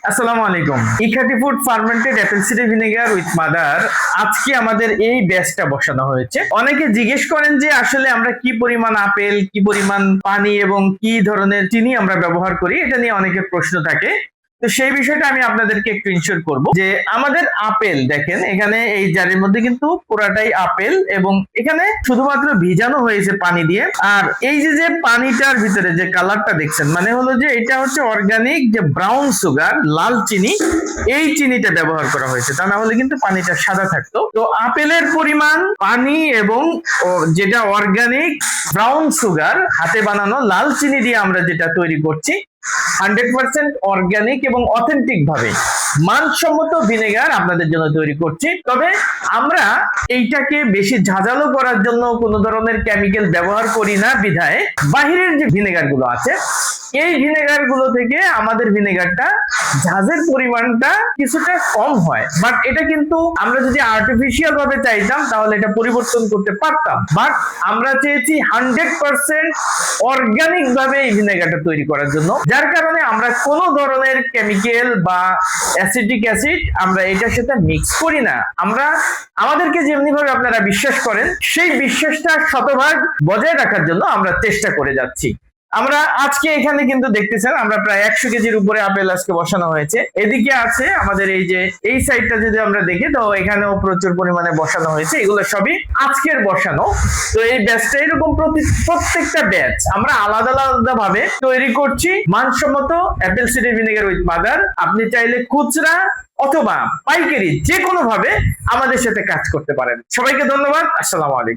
আসসালামু আলাইকুম। ইখাটি food fermented apple cider vinegar with mother আজকে আমাদের এই ব্যাচটা বসানো হয়েছে। অনেকে জিজ্ঞেস করেন যে আসলে আমরা কি পরিমাণ আপেল, কি পরিমাণ পানি এবং কি ধরনের চিনি আমরা ব্যবহার করি, এটা নিয়ে অনেকের প্রশ্ন থাকে। তো সেই বিষয়টা আমি আপনাদেরকে একটু ইনশিওর করব যে আমাদের আপেল দেখেন এখানে এই জারের মধ্যে কিন্তু পুরাটাই আপেল এবং এখানে শুধুমাত্র ভিজানো হয়েছে পানি দিয়ে। আর এই যে যে পানিটার ভিতরে যে কালারটা দেখছেন মানে হলো যে এটা হচ্ছে অর্গানিক যে ব্রাউন সুগার, লাল চিনি, এই চিনিটা ব্যবহার করা হয়েছে, তা না হলে কিন্তু পানিটা সাদা থাকতো। তো আপেলের পরিমাণ, পানি এবং যেটা অর্গানিক ব্রাউন সুগার, হাতে বানানো লাল চিনি দিয়ে আমরা যেটা তৈরি করছি 100% অর্গানিক এবং অথেন্টিক ভাবে মানসম্মত ভিনেগার আপনাদের জন্য তৈরি করছি। তবে আমরা এইটাকে বেশি ঝাঁঝালো করার জন্য কোনো ধরনের কেমিক্যাল ব্যবহার করি না বিধায় বাহিরের যে ভিনেগার গুলো আছে এই ভিনেগার গুলো থেকে আমাদের ভিনেগারটা ঝাঁঝের পরিমাণটা কিছুটা কম হয়। বাট এটা কিন্তু আমরা যদি আর্টিফিশিয়াল ভাবে চাইতাম তাহলে এটা পরিবর্তন করতে পারতাম। বাট আমরা চেয়েছি 100% অর্গানিক ভাবে এই ভিনেগারটা তৈরি করার জন্য, যার কারণে আমরা কোনো ধরনের কেমিক্যাল বা অ্যাসিটিক অ্যাসিড আমরা এটার সাথে মিক্স করি না। আমরা আমাদেরকে যেমনি ভাবে আপনারা বিশ্বাস করেন সেই বিশ্বাসটা শতভাগ বজায় রাখার জন্য আমরা চেষ্টা করে যাচ্ছি। আমরা আজকে এখানে কিন্তু দেখতেছেন আমরা প্রায় 100 কেজির উপরে আপেল আজকে বসানো হয়েছে। এদিকে আছে আমাদের এই যে এই সাইডটা যদি আমরা দেখি তো এখানেও প্রচুর পরিমাণে বসানো হয়েছে। এগুলো সবই আজকের বসানো। তো এই ব্যাচটা এরকম প্রত্যেকটা ব্যাচ আমরা আলাদা আলাদা ভাবে তৈরি করছি মানসম্মত Apple cider vinegar with mother. আপনি চাইলে খুচরা অথবা পাইকারি যে কোনো ভাবে আমাদের সাথে কাজ করতে পারেন। সবাইকে ধন্যবাদ। আসসালামু আলাইকুম।